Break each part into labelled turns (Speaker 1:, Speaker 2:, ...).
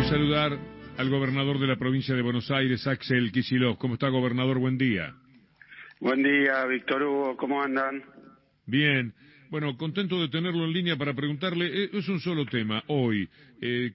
Speaker 1: saludar al gobernador de la provincia de Buenos Aires, Axel Kicillof. ¿Cómo está, gobernador? Buen día.
Speaker 2: Buen día, Víctor Hugo. ¿Cómo andan?
Speaker 1: Bien. Bueno, contento de tenerlo en línea para preguntarle, es un solo tema hoy,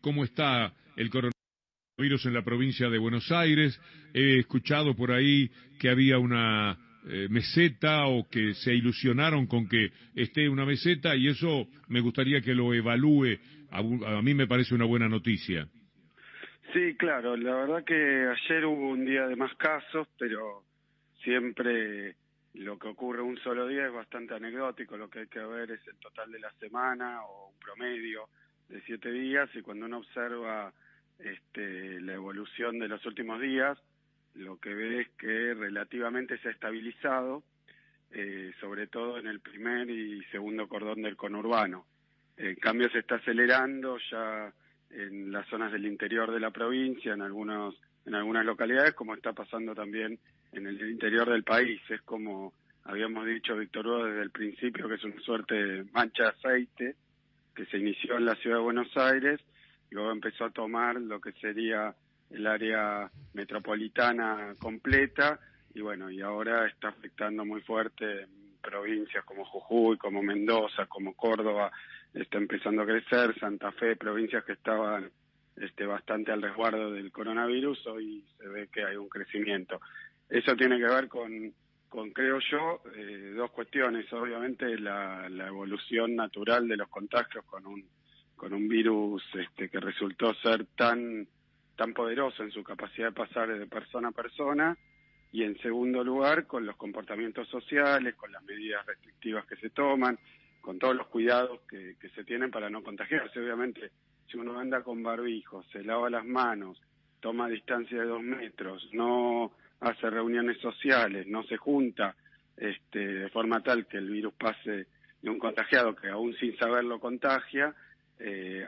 Speaker 1: ¿cómo está el coronavirus en la provincia de Buenos Aires? He escuchado por ahí que había una meseta o que se ilusionaron con que esté una meseta y eso me gustaría que lo evalúe. A mí me parece una buena noticia.
Speaker 2: Sí, claro, la verdad que ayer hubo un día de más casos, pero siempre lo que ocurre un solo día es bastante anecdótico. Lo que hay que ver es el total de la semana o un promedio de 7 días, y cuando uno observa la evolución de los últimos días, lo que ve es que relativamente se ha estabilizado, sobre todo en el primer y segundo cordón del conurbano. En cambio se está acelerando ya en las zonas del interior de la provincia, en algunas localidades, como está pasando también en el interior del país. Es como habíamos dicho, Víctor Hugo, desde el principio, que es una suerte de mancha de aceite que se inició en la ciudad de Buenos Aires y luego empezó a tomar lo que sería el área metropolitana completa, y bueno, y ahora está afectando muy fuerte en provincias como Jujuy, como Mendoza, como Córdoba. Está empezando a crecer, Santa Fe, provincias que estaban bastante al resguardo del coronavirus, hoy se ve que hay un crecimiento. Eso tiene que ver con creo yo, dos cuestiones. Obviamente la evolución natural de los contagios con un virus que resultó ser tan poderoso en su capacidad de pasar de persona a persona, y en segundo lugar con los comportamientos sociales, con las medidas restrictivas que se toman, con todos los cuidados que se tienen para no contagiarse. Obviamente, si uno anda con barbijo, se lava las manos, toma distancia de 2 metros, no hace reuniones sociales, no se junta de forma tal que el virus pase de un contagiado que aún sin saberlo contagia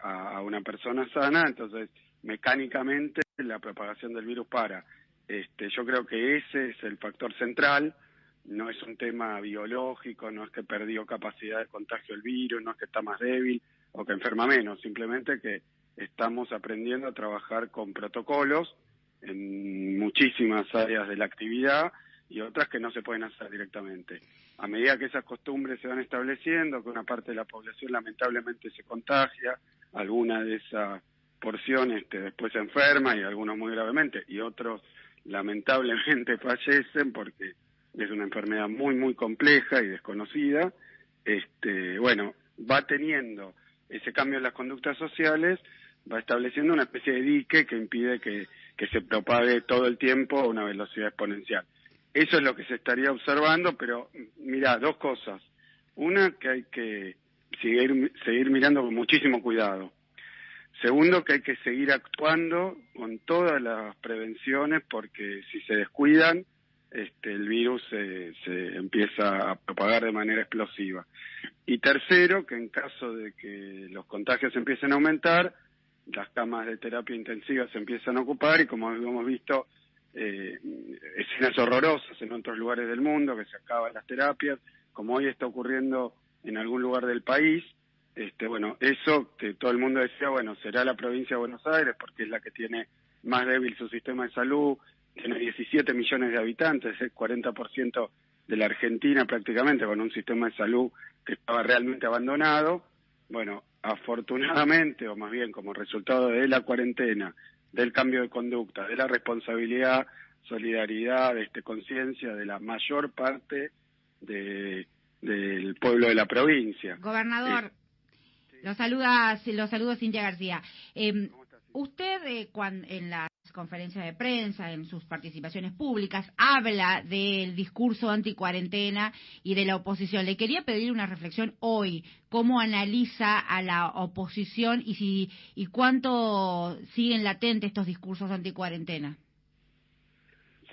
Speaker 2: a una persona sana, entonces mecánicamente la propagación del virus para. Yo creo que ese es el factor central. No es un tema biológico, no es que perdió capacidad de contagio el virus, no es que está más débil o que enferma menos, simplemente que estamos aprendiendo a trabajar con protocolos en muchísimas áreas de la actividad y otras que no se pueden hacer directamente. A medida que esas costumbres se van estableciendo, que una parte de la población lamentablemente se contagia, alguna de esas porciones después se enferma, y algunos muy gravemente, y otros lamentablemente fallecen porque es una enfermedad muy muy compleja y desconocida. Bueno, va teniendo ese cambio en las conductas sociales, va estableciendo una especie de dique que impide que se propague todo el tiempo a una velocidad exponencial. Eso es lo que se estaría observando, pero mirá, dos cosas. Una, que hay que seguir mirando con muchísimo cuidado. Segundo, que hay que seguir actuando con todas las prevenciones, porque si se descuidan, el virus se empieza a propagar de manera explosiva. Y tercero, que en caso de que los contagios empiecen a aumentar, las camas de terapia intensiva se empiezan a ocupar, y como hemos visto escenas horrorosas en otros lugares del mundo, que se acaban las terapias, como hoy está ocurriendo en algún lugar del país. Bueno, eso que todo el mundo decía, bueno, será la provincia de Buenos Aires porque es la que tiene más débil su sistema de salud, tiene 17 millones de habitantes, es el 40% de la Argentina prácticamente, con un sistema de salud que estaba realmente abandonado. Bueno, afortunadamente, o más bien como resultado de la cuarentena, del cambio de conducta, de la responsabilidad, solidaridad, conciencia de la mayor parte del pueblo de la provincia.
Speaker 3: Gobernador, lo saludo Cintia García. Usted en las conferencias de prensa, en sus participaciones públicas, habla del discurso anticuarentena y de la oposición. Le quería pedir una reflexión hoy, cómo analiza a la oposición y cuánto siguen latentes estos discursos anticuarentena.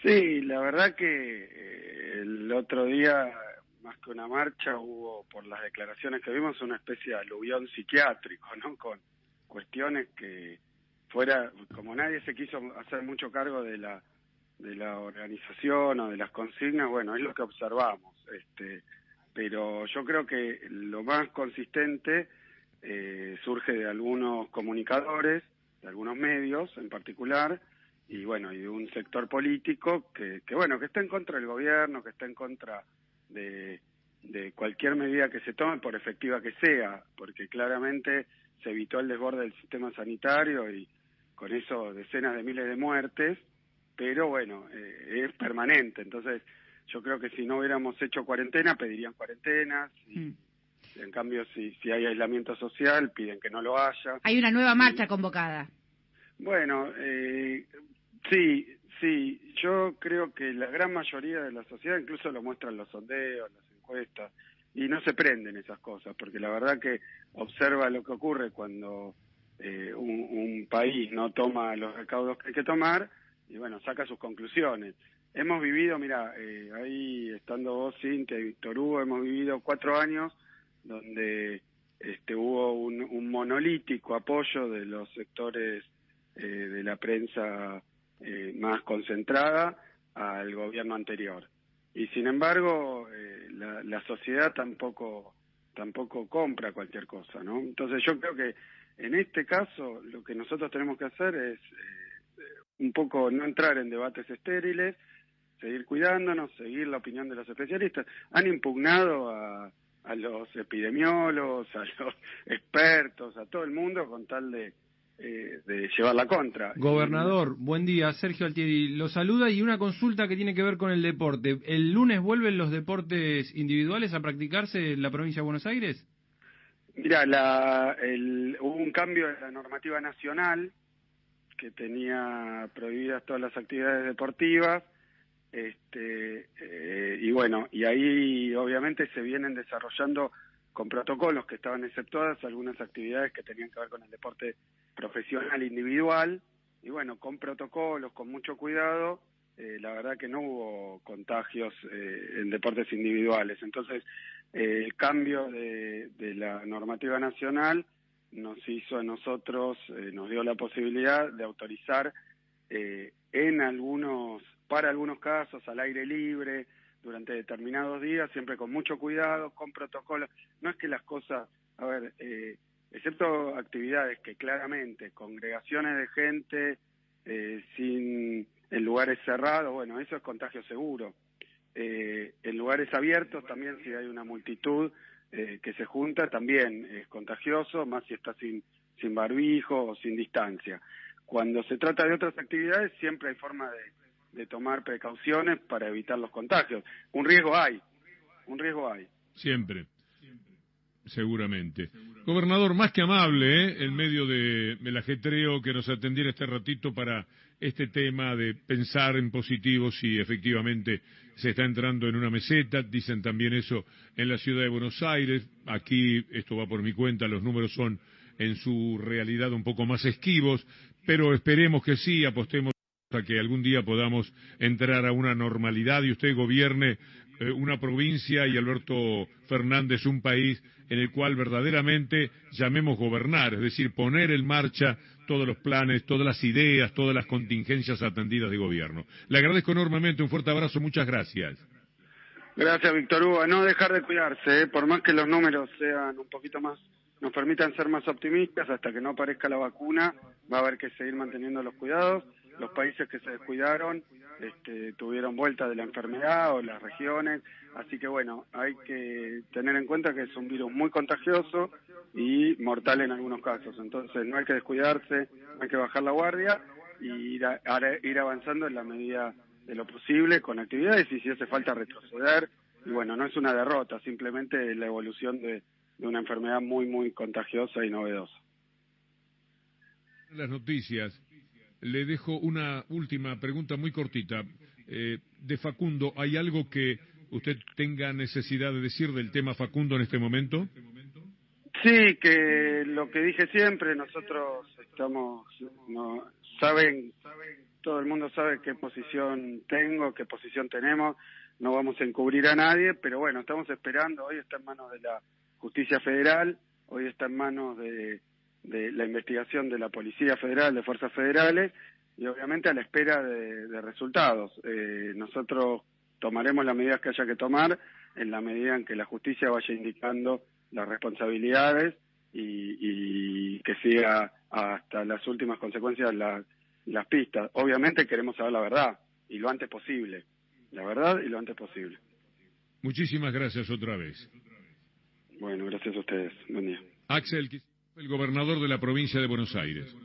Speaker 2: Sí, la verdad que el otro día, más que una marcha, hubo, por las declaraciones que vimos, una especie de aluvión psiquiátrico, ¿no? Con cuestiones que fuera, como nadie se quiso hacer mucho cargo de la organización o de las consignas, bueno, es lo que observamos. Pero yo creo que lo más consistente surge de algunos comunicadores, de algunos medios en particular, y bueno, y de un sector político que está en contra del gobierno, que está en contra de cualquier medida que se tome, por efectiva que sea, porque claramente se evitó el desborde del sistema sanitario y con eso decenas de miles de muertes, pero bueno, es permanente. Entonces, yo creo que si no hubiéramos hecho cuarentena, pedirían cuarentenas, y en cambio, si hay aislamiento social, piden que no lo haya.
Speaker 3: Hay una nueva marcha convocada.
Speaker 2: Bueno, sí, yo creo que la gran mayoría de la sociedad, incluso lo muestran los sondeos, las encuestas, y no se prenden esas cosas, porque la verdad que observa lo que ocurre cuando un país no toma los recaudos que hay que tomar, y bueno, saca sus conclusiones. Hemos vivido, mira, ahí estando vos, Cintia y Víctor Hugo, hemos vivido 4 años donde hubo un monolítico apoyo de los sectores de la prensa más concentrada al gobierno anterior. Y sin embargo, la sociedad tampoco compra cualquier cosa, ¿no? Entonces yo creo que en este caso lo que nosotros tenemos que hacer es un poco no entrar en debates estériles, seguir cuidándonos, seguir la opinión de los especialistas. Han impugnado a los epidemiólogos, a los expertos, a todo el mundo con tal de llevar la contra.
Speaker 4: Gobernador, buen día, Sergio Altieri lo saluda, y una consulta que tiene que ver con el deporte. ¿El lunes vuelven los deportes individuales a practicarse en la provincia de Buenos Aires?
Speaker 2: Mira, hubo un cambio en la normativa nacional que tenía prohibidas todas las actividades deportivas, y bueno, y ahí obviamente se vienen desarrollando con protocolos que estaban exceptuadas algunas actividades que tenían que ver con el deporte profesional individual, y bueno, con protocolos, con mucho cuidado, la verdad que no hubo contagios en deportes individuales. Entonces, el cambio de la normativa nacional nos hizo a nosotros, nos dio la posibilidad de autorizar para algunos casos al aire libre, durante determinados días, siempre con mucho cuidado, con protocolos. No es que las cosas, excepto actividades que claramente, congregaciones de gente, en lugares cerrados, bueno, eso es contagio seguro. En lugares abiertos también, si hay una multitud que se junta, también es contagioso, más si está sin barbijo o sin distancia. Cuando se trata de otras actividades, siempre hay forma de tomar precauciones para evitar los contagios. Un riesgo hay.
Speaker 1: Siempre, seguramente. Gobernador, más que amable, en medio del ajetreo, que nos atendiera este ratito para este tema de pensar en positivo, si efectivamente se está entrando en una meseta. Dicen también eso en la ciudad de Buenos Aires. Aquí, esto va por mi cuenta, los números son en su realidad un poco más esquivos, pero esperemos que sí, apostemos a que algún día podamos entrar a una normalidad y usted gobierne una provincia y Alberto Fernández un país en el cual verdaderamente llamemos gobernar, es decir, poner en marcha todos los planes, todas las ideas, todas las contingencias atendidas de gobierno. Le agradezco enormemente, un fuerte abrazo, muchas gracias.
Speaker 2: Gracias, Víctor Hugo. No dejar de cuidarse, por más que los números sean un poquito más, nos permitan ser más optimistas, hasta que no aparezca la vacuna, va a haber que seguir manteniendo los cuidados. Los países que se descuidaron tuvieron vuelta de la enfermedad, o las regiones, así que bueno, hay que tener en cuenta que es un virus muy contagioso y mortal en algunos casos. Entonces no hay que descuidarse, hay que bajar la guardia y ir avanzando en la medida de lo posible con actividades, y si hace falta retroceder. Y bueno, no es una derrota, simplemente la evolución de una enfermedad muy, muy contagiosa y novedosa.
Speaker 1: Las noticias. Le dejo una última pregunta muy cortita. De Facundo, ¿hay algo que usted tenga necesidad de decir del tema Facundo en este momento?
Speaker 2: Sí, que lo que dije siempre, nosotros todo el mundo sabe qué posición tengo, qué posición tenemos, no vamos a encubrir a nadie, pero bueno, estamos esperando. Hoy está en manos de la Justicia Federal, hoy está en manos de la investigación de la Policía Federal, de Fuerzas Federales, y obviamente a la espera de resultados. Nosotros tomaremos las medidas que haya que tomar en la medida en que la justicia vaya indicando las responsabilidades y que siga hasta las últimas consecuencias las pistas. Obviamente queremos saber la verdad, y lo antes posible. La verdad y lo antes posible.
Speaker 1: Muchísimas gracias otra vez.
Speaker 2: Bueno, gracias a ustedes. Buen día.
Speaker 1: Axel, el gobernador de la provincia de Buenos Aires.